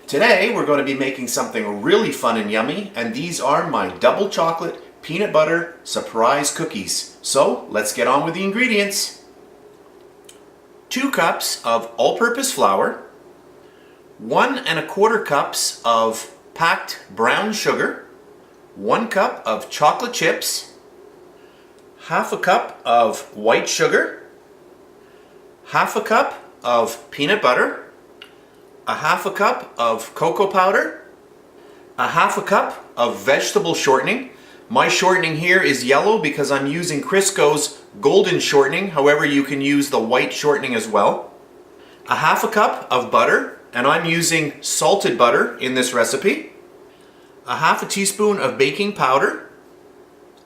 Today we're going to be making something really fun and yummy, and these are my double chocolate peanut butter surprise cookies. So let's get on with the ingredients. 2 cups of all-purpose flour, 1 1/4 cups of packed brown sugar, 1 cup of chocolate chips, 1/2 cup of white sugar, 1/2 cup of peanut butter, 1/2 cup of cocoa powder, 1/2 cup of vegetable shortening. My shortening here is yellow because I'm using Crisco's golden shortening. However, you can use the white shortening as well. 1/2 cup of butter, and I'm using salted butter in this recipe. 1/2 teaspoon of baking powder,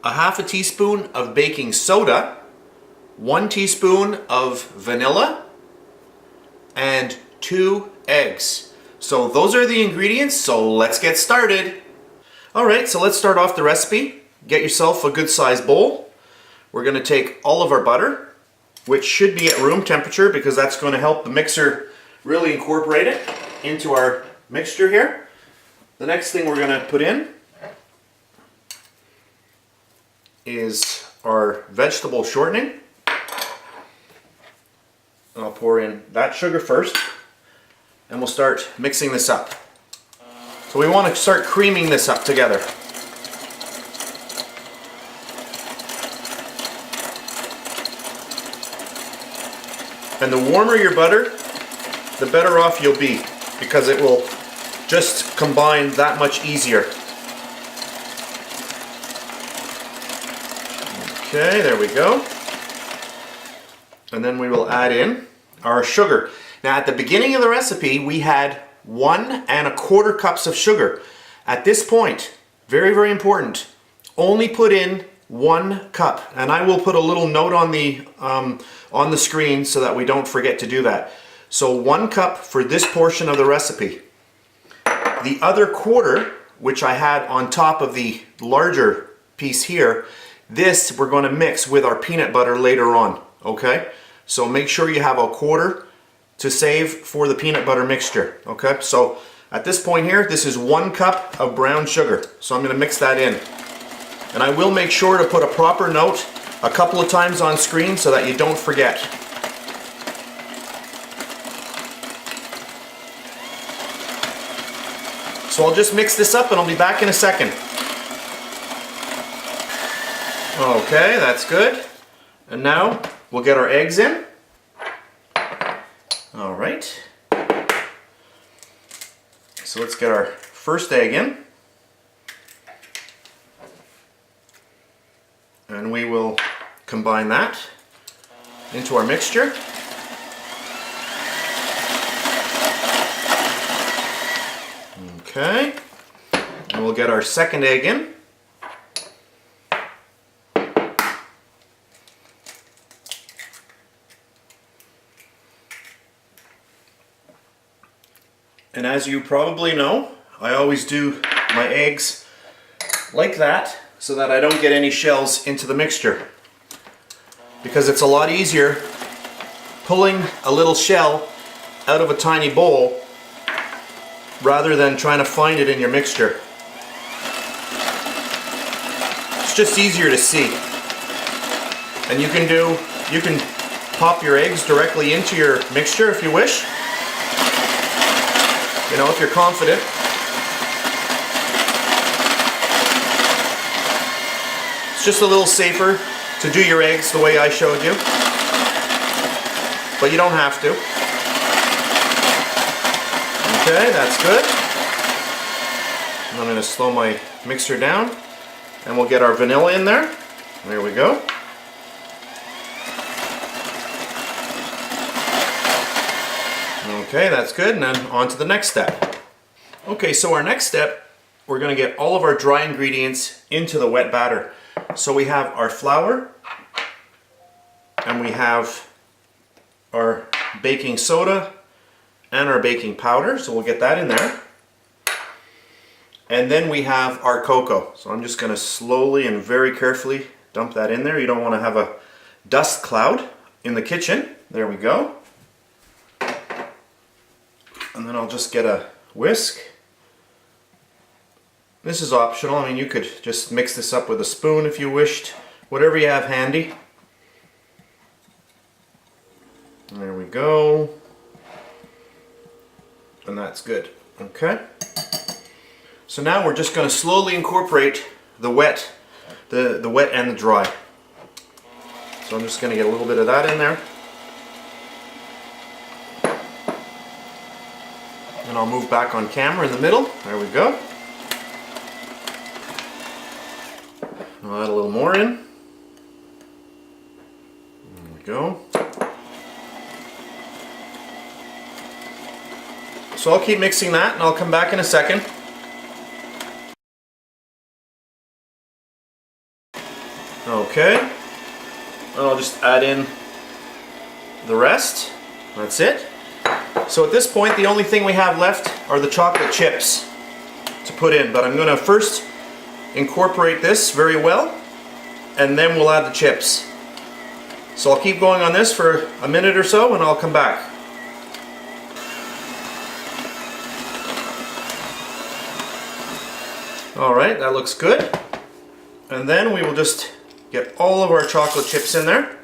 1/2 teaspoon of baking soda, 1 teaspoon of vanilla, and 2 eggs. So those are the ingredients, so let's get started. Alright, so let's start off the recipe. Get yourself a good sized bowl. We're going to take all of our butter, which should be at room temperature because that's going to help the mixer really incorporate it into our mixture here. The next thing we're going to put in is our vegetable shortening. I'll pour in that sugar first, and we'll start mixing this up. So we want to start creaming this up together. And the warmer your butter, the better off you'll be, because it will just combine that much easier. Okay, there we go. And then we will add in our sugar. Now at the beginning of the recipe we had 1 1/4 cups of sugar. At this point, very, very important, only put in 1 cup. And I will put a little note on the screen so that we don't forget to do that. So 1 cup for this portion of the recipe. The other quarter, which I had on top of the larger piece here, this we're going to mix with our peanut butter later on, okay? So make sure you have a quarter to save for the peanut butter mixture, okay? So at this point here, this is 1 cup of brown sugar. So I'm going to mix that in. And I will make sure to put a proper note a couple of times on screen so that you don't forget. So I'll just mix this up and I'll be back in a second. Okay, that's good. And now we'll get our eggs in. All right. So let's get our first egg in. And we will combine that into our mixture. Okay. And we'll get our second egg in. And as you probably know, I always do my eggs like that so that I don't get any shells into the mixture. Because it's a lot easier pulling a little shell out of a tiny bowl rather than trying to find it in your mixture. It's just easier to see. And you can pop your eggs directly into your mixture if you wish. You know, if you're confident. It's just a little safer to do your eggs the way I showed you. But you don't have to. Okay, that's good. And I'm going to slow my mixer down. And we'll get our vanilla in there. There we go. Okay, that's good, and then on to the next step. Okay, so our next step, we're going to get all of our dry ingredients into the wet batter. So we have our flour, and we have our baking soda and our baking powder, so we'll get that in there. And then we have our cocoa. So I'm just going to slowly and very carefully dump that in there. You don't want to have a dust cloud in the kitchen. There we go. And then I'll just get a whisk. This is optional. I mean, you could just mix this up with a spoon if you wished, whatever you have handy. There we go. And that's good. Okay. So now we're just going to slowly incorporate the wet, the wet and the dry. So I'm just going to get a little bit of that in there. And I'll move back on camera in the middle. There we go. I'll add a little more in. There we go. So I'll keep mixing that and I'll come back in a second. Okay. And I'll just add in the rest. That's it. So at this point, the only thing we have left are the chocolate chips to put in. But I'm going to first incorporate this very well, and then we'll add the chips. So I'll keep going on this for a minute or so, and I'll come back. Alright, that looks good. And then we will just get all of our chocolate chips in there.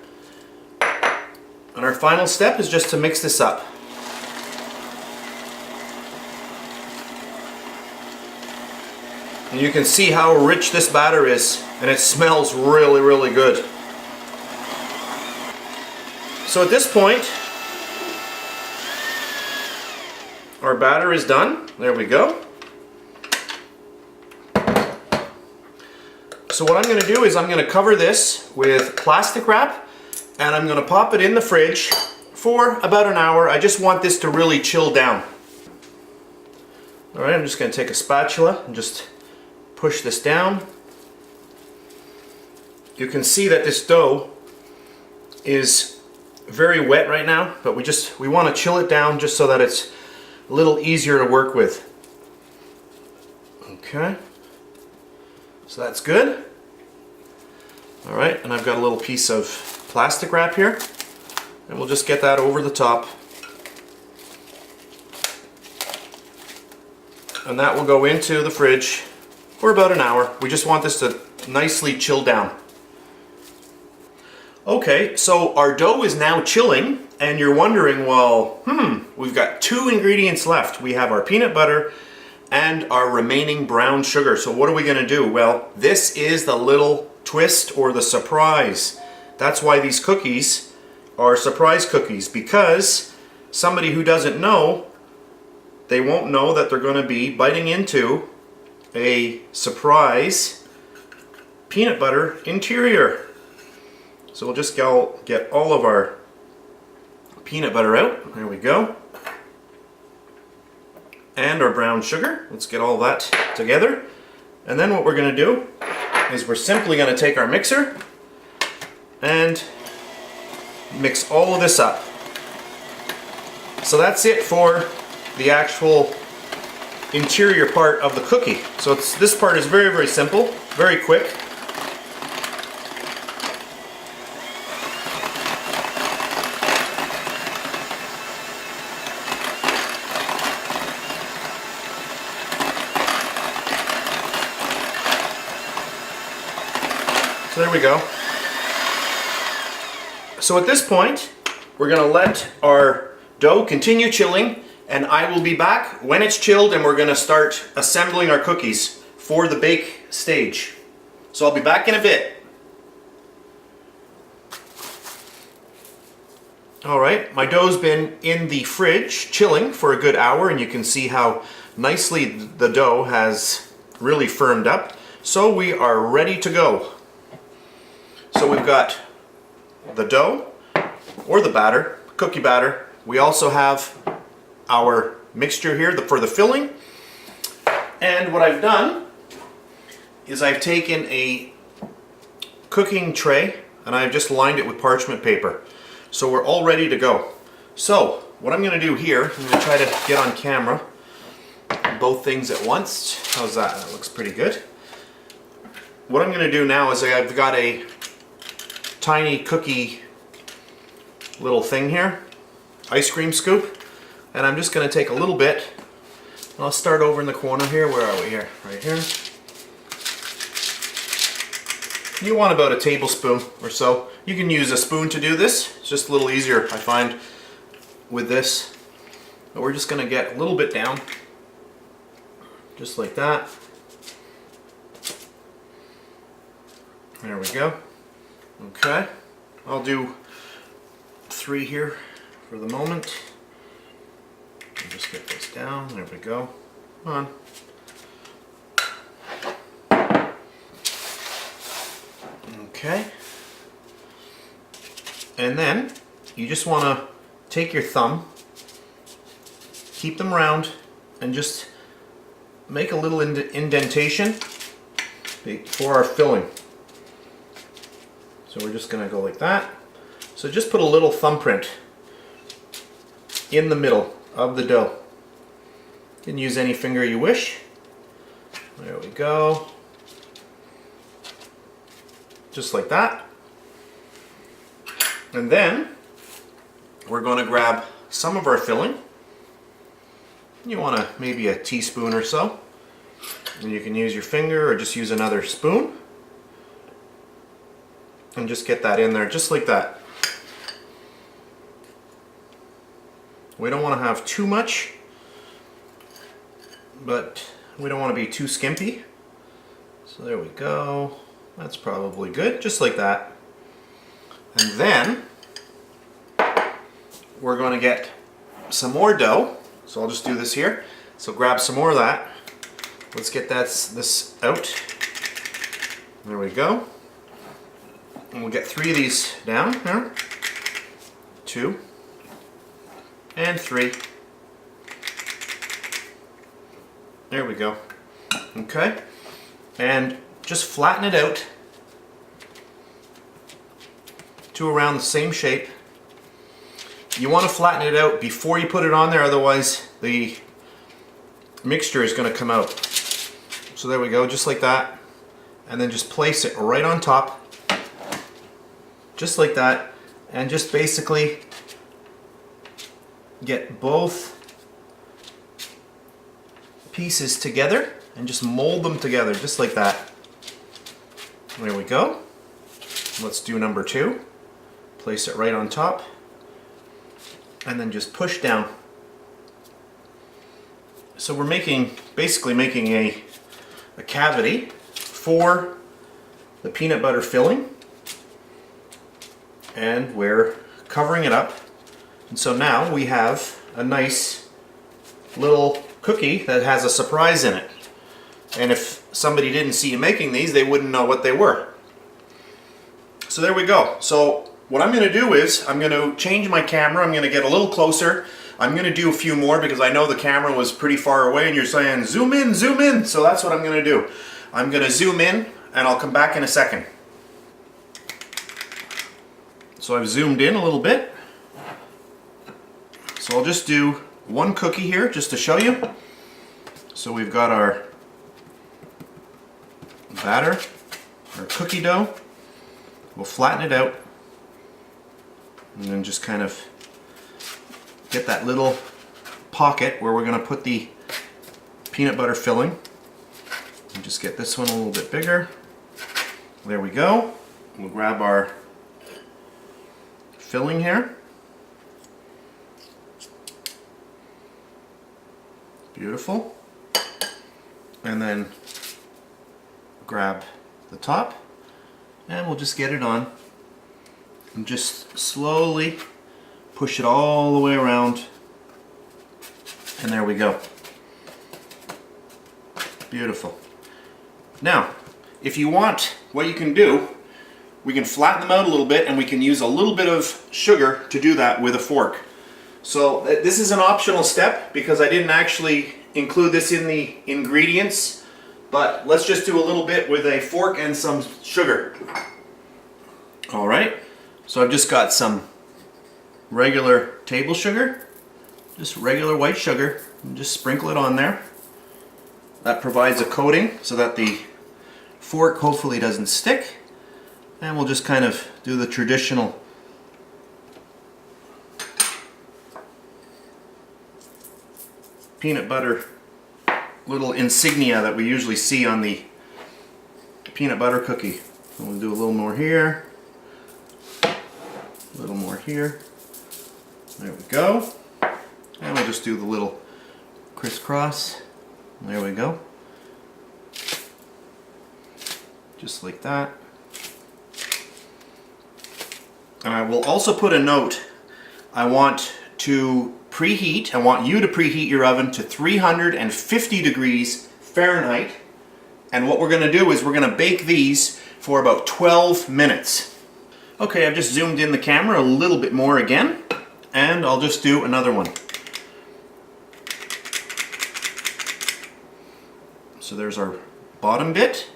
And our final step is just to mix this up. And you can see how rich this batter is, and it smells really, really good. So at this point, our batter is done. There we go. So what I'm going to do is I'm going to cover this with plastic wrap, and I'm going to pop it in the fridge for about an hour. I just want this to really chill down. Alright, I'm just going to take a spatula and just push this down. You can see that this dough is very wet right now, but we want to chill it down just so that it's a little easier to work with. Okay. So that's good. Alright, and I've got a little piece of plastic wrap here, and we'll just get that over the top. And that will go into the fridge for about an hour. We just want this to nicely chill down. Okay, so our dough is now chilling, and you're wondering, well, we've got two ingredients left. We have our peanut butter and our remaining brown sugar. So what are we going to do? Well, this is the little twist or the surprise. That's why these cookies are surprise cookies, because somebody who doesn't know, they won't know that they're going to be biting into a surprise peanut butter interior. So we'll just get all of our peanut butter out. There we go. And our brown sugar. Let's get all that together. And then what we're going to do is we're simply going to take our mixer and mix all of this up. So that's it for the actual interior part of the cookie. So this part is very, very simple, very quick. So there we go. So at this point, we're going to let our dough continue chilling, and I will be back when it's chilled and we're going to start assembling our cookies for the bake stage. So I'll be back in a bit. Alright, my dough's been in the fridge chilling for a good hour, and you can see how nicely the dough has really firmed up. So we are ready to go. So we've got the dough, or the batter, cookie batter. We also have our mixture here for the filling. And what I've done is I've taken a cooking tray and I've just lined it with parchment paper. So we're all ready to go. So what I'm going to do here, I'm going to try to get on camera both things at once. How's that? That looks pretty good. What I'm going to do now is I've got a tiny cookie little thing here, ice cream scoop, and I'm just going to take a little bit. I'll start over in the corner here. Where are we here? Right here. You want about a tablespoon or so. You can use a spoon to do this. It's just a little easier, I find, with this. But we're just going to get a little bit down. Just like that. There we go. Okay. I'll do 3 here for the moment. I'll just get this down. There we go. Come on. Okay. And then you just want to take your thumb, keep them round, and just make a little indentation for our filling. So we're just going to go like that. So just put a little thumbprint in the middle of the dough. You can use any finger you wish. There we go. Just like that. And then we're going to grab some of our filling. You want maybe a teaspoon or so. And you can use your finger or just use another spoon. And just get that in there just like that. We don't want to have too much, but we don't want to be too skimpy. So there we go. That's probably good, just like that. And then we're going to get some more dough. So I'll just do this here. So grab some more of that. Let's get this out. There we go. And we'll get 3 of these down here. 2 and 3. There we go. Okay. And just flatten it out to around the same shape. You want to flatten it out before you put it on there, otherwise the mixture is going to come out. So there we go, just like that. And then just place it right on top. Just like that. And just basically get both pieces together and just mold them together just like that. There we go. Let's do number 2. Place it right on top and then just push down. So we're basically making a cavity for the peanut butter filling, and we're covering it up. And so now we have a nice little cookie that has a surprise in it. And if somebody didn't see you making these, they wouldn't know what they were. So there we go. So what I'm going to do is I'm going to change my camera. I'm going to get a little closer. I'm going to do a few more because I know the camera was pretty far away and you're saying zoom in, zoom in. So that's what I'm going to do. I'm going to zoom in and I'll come back in a second. So I've zoomed in a little bit. So I'll just do one cookie here just to show you. So we've got our batter, our cookie dough. We'll flatten it out and then just kind of get that little pocket where we're going to put the peanut butter filling. And just get this one a little bit bigger. There we go. We'll grab our filling here. Beautiful. And then grab the top and we'll just get it on and just slowly push it all the way around, and there we go. Beautiful. Now if you want, what you can do, we can flatten them out a little bit and we can use a little bit of sugar to do that with a fork. So this is an optional step because I didn't actually include this in the ingredients, but let's just do a little bit with a fork and some sugar. Alright, so I've just got some regular table sugar, just regular white sugar, and just sprinkle it on there. That provides a coating so that the fork hopefully doesn't stick, and we'll just kind of do the traditional peanut butter little insignia that we usually see on the peanut butter cookie. So we'll do a little more here, a little more here. There we go. And we'll just do the little crisscross. There we go. Just like that. And I will also put a note. I want you to preheat your oven to 350 degrees Fahrenheit. And what we're going to do is we're going to bake these for about 12 minutes. Okay, I've just zoomed in the camera a little bit more again. And I'll just do another one. So there's our bottom bit.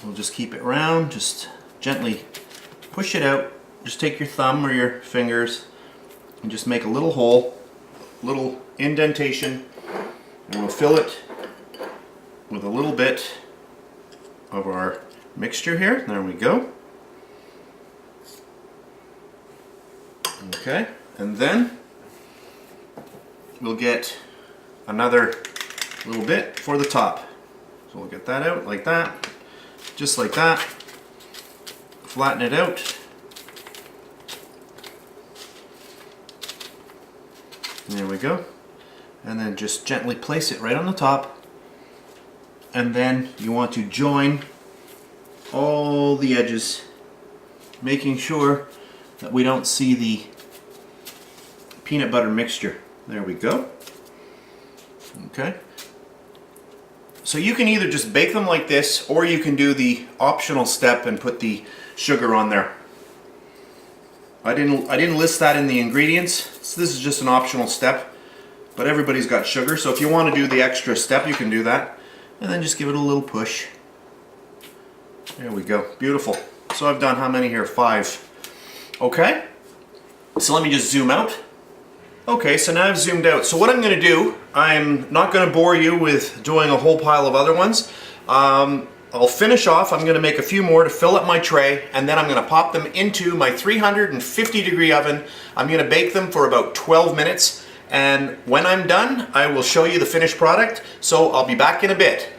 We'll just keep it round, just gently push it out. Just take your thumb or your fingers and just make a little hole, little indentation, and we'll fill it with a little bit of our mixture here. There we go. Okay, and then we'll get another little bit for the top. So we'll get that out like that, just like that. Flatten it out. There we go. And then just gently place it right on the top. And then you want to join all the edges, making sure that we don't see the peanut butter mixture. There we go. Okay. So you can either just bake them like this, or you can do the optional step and put the sugar on there. I didn't list that in the ingredients, so this is just an optional step, but everybody's got sugar, so if you want to do the extra step, you can do that. And then just give it a little push. There we go. Beautiful. So I've done how many here? 5. Okay. So let me just zoom out. Okay, so now I've zoomed out. So what I'm going to do, I'm not going to bore you with doing a whole pile of other ones. I'll finish off. I'm going to make a few more to fill up my tray, and then I'm going to pop them into my 350 degree oven. I'm going to bake them for about 12 minutes, and when I'm done, I will show you the finished product. So I'll be back in a bit.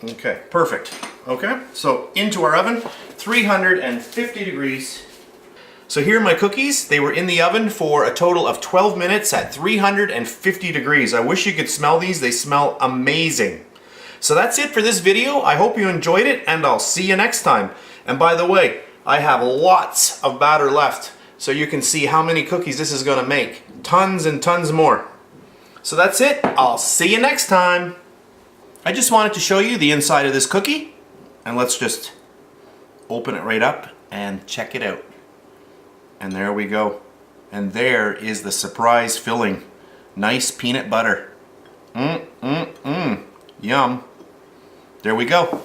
Okay, perfect. Okay, so into our oven, 350 degrees. So here are my cookies. They were in the oven for a total of 12 minutes at 350 degrees. I wish you could smell these. They smell amazing. So that's it for this video. I hope you enjoyed it, and I'll see you next time. And by the way, I have lots of batter left, so you can see how many cookies this is going to make. Tons and tons more. So that's it. I'll see you next time. I just wanted to show you the inside of this cookie, and let's just open it right up and check it out. And there we go. And there is the surprise filling. Nice peanut butter. Yum. There we go.